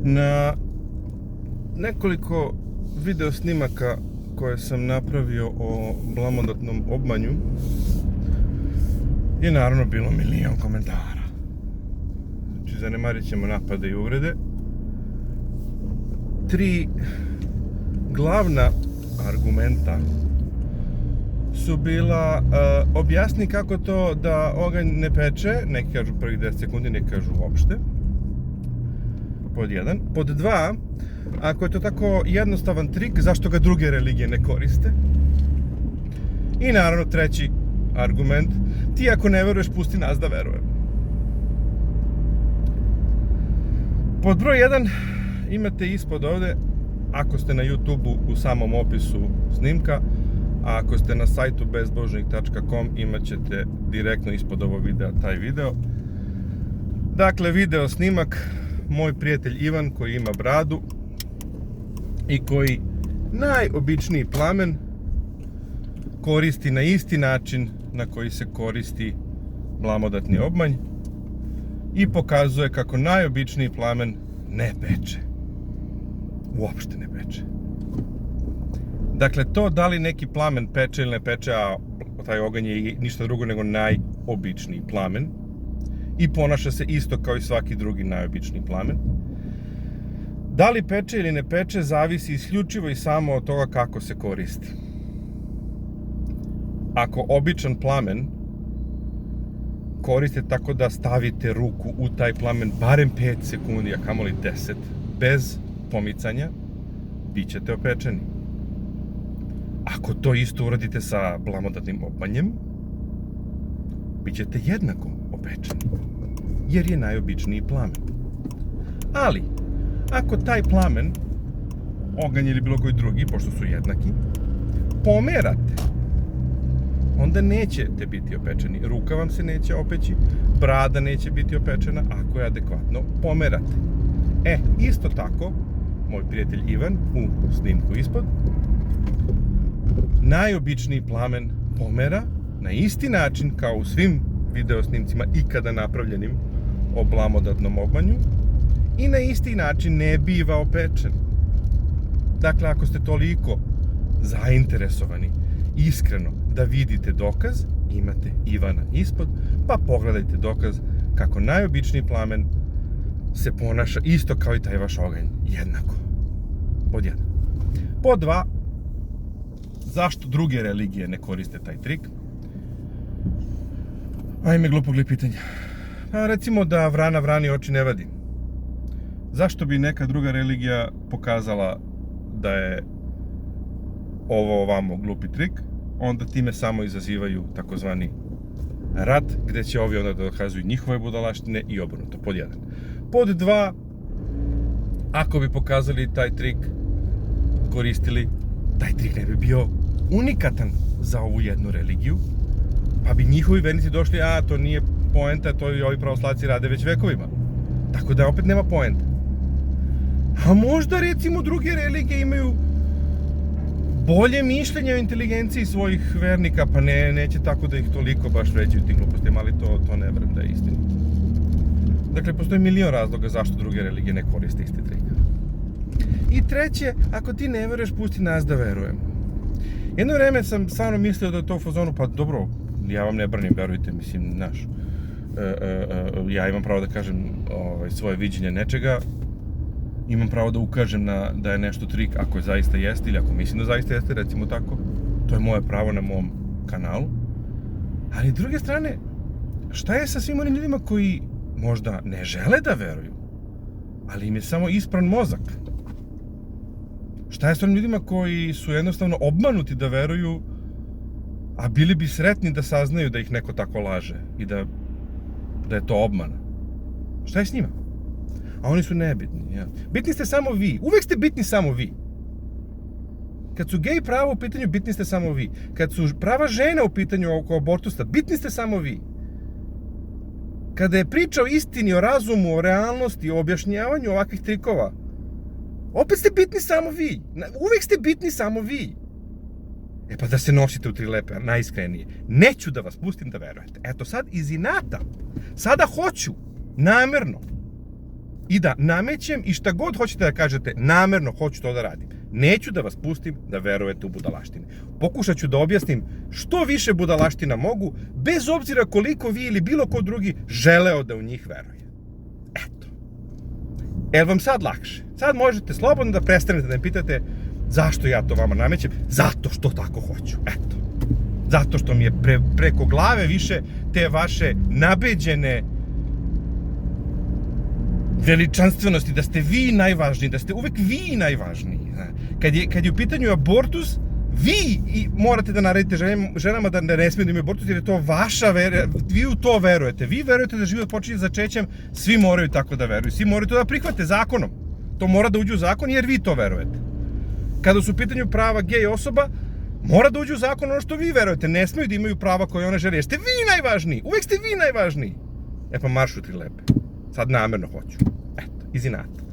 na nekoliko video snimaka koje sam napravio o blamodatnom obmanju je naravno bilo milion komentara. Znači, zanemarit ćemo napade i uvrede. 3 glavna argumenta su bila objasni kako to da oganj ne peče, neki kažu prvih 10 sekundi, neki kažu uopšte. Pod 1. Pod 2, ako je to tako jednostavan trik, zašto ga druge religije ne koriste? I naravno treći argument, ti ako ne veruješ, pusti nas da verujemo. Pod broj 1 imate ispod ovde, ako ste na YouTube-u u samom opisu snimka, a ako ste na sajtu bezbožnik.com imat ćete direktno ispod ovog videa taj video. Dakle, video snimak, moj prijatelj Ivan koji ima bradu i koji najobičniji plamen koristi na isti način na koji se koristi blamodatni obmanj i pokazuje kako najobičniji plamen ne peče. Uopšte ne peče. Dakle, to da li neki plamen peče ili ne peče, a taj oganj je ništa drugo nego najobičniji plamen i ponaša se isto kao i svaki drugi najobičniji plamen. Da li peče ili ne peče zavisi isključivo i samo od toga kako se koristi. Ako običan plamen koriste tako da stavite ruku u taj plamen barem 5 sekundi, a kamoli 10, bez pomicanja, bit ćete opečeni. Ako to isto uradite sa blamodatnim obmanjem, bit ćete jednako opečeni, jer je najobičniji plamen. Ali, ako taj plamen, oganj ili bilo koji drugi, pošto su jednaki, pomerate, onda nećete biti opečeni. Ruka vam se neće opeći, brada neće biti opečena ako je adekvatno pomerate. Isto tako, moj prijatelj Ivan u snimku ispod, najobičniji plamen pomera na isti način kao u svim video snimcima ikada napravljenim o blamodatnom obmanju i na isti način ne biva opečen. Dakle, ako ste toliko zainteresovani iskreno da vidite dokaz, imate Ivana ispod, pa pogledajte dokaz kako najobičniji plamen se ponaša isto kao i taj vaš oganj, jednako. Pod 1. Pod 2, zašto druge religije ne koriste taj trik? Ajme, glupog li pitanja. Recimo da vrana vrani oči ne vadi. Zašto bi neka druga religija pokazala da je ovo ovamo glupi trik, onda time samo izazivaju takozvani rat, gde će ovi onda da dokazuju njihove budalaštine i obrnuto, pod 1. Pod 2, ako bi pokazali taj trik, koristili, taj trik ne bi bio unikatan za ovu jednu religiju, pa bi njihovi vernici došli, to nije poenta, to i ovi pravoslavci rade već vekovima. Tako da opet nema poenta. A možda recimo druge religije imaju bolje mišljenje o inteligenciji svojih vernika, pa neće tako da ih toliko baš vređaju tim glupostima, ali to ne verujem da je istina. Dakle, postoji milion razloga zašto druge religije ne koriste isti trik. I treće, ako ti ne veruješ, pusti nas da verujemo. Jedno vreme sam stvarno mislio da je to u fazonu, pa dobro, ja vam ne branim, verujte, mislim, znaš, ja imam pravo da kažem svoje viđenje nečega, imam pravo da ukažem da je nešto trik ako zaista jeste ili ako mislim da zaista jeste, recimo tako. To je moje pravo na mom kanalu. Ali s druge strane, šta je sa svim onim ljudima koji možda ne žele da veruju, ali im je samo ispran mozak? Šta je s onim ljudima koji su jednostavno obmanuti da veruju, a bili bi sretni da saznaju da ih neko tako laže i da je to obmana? Šta je s njima? A oni su nebitni. Bitni ste samo vi. Uvek ste bitni samo vi. Kad su gej prava u pitanju, bitni ste samo vi. Kad su prava žena u pitanju oko abortusa, bitni ste samo vi. Kada je priča o istini, o razumu, o realnosti, o objašnjavanju ovakvih trikova, opet ste bitni samo vi. Uvek ste bitni samo vi. Pa da se nosite u 3 lepe, najiskrenije. Neću da vas pustim da verujete. Eto sad iz inata. Sada hoću. Namerno. i da namećem i šta god hoćete da kažete, namerno hoću to da radim. Neću da vas pustim da verujete u budalaštine. Pokušat ću da objasnim što više budalaština mogu, bez obzira koliko vi ili bilo ko drugi želeo da u njih veruje. Eto. Jel vam sad lakše? Sad možete slobodno da prestanete da me pitate zašto ja to vama namećem. Zato što tako hoću. Eto. Zato što mi je preko glave više te vaše nabeđene veličanstvenosti, da ste vi najvažniji, da ste uvek vi najvažniji. Kad je u pitanju abortus, vi morate da naredite ženama da ne smiju da imaju abortus, jer je to vaša vera, vi u to verujete. Vi verujete da život počinje začećem, svi moraju tako da veruju, svi moraju to da prihvate zakonom. To mora da uđe u zakon jer vi to verujete. Kada su u pitanju prava gej osoba, mora da uđe u zakon ono što vi verujete, ne smiju da imaju prava koje one žele, jer ste vi najvažniji, uvek ste vi najvažniji. E pa maršu ti lepe. Sad namerno hoću. Eto, iz inata.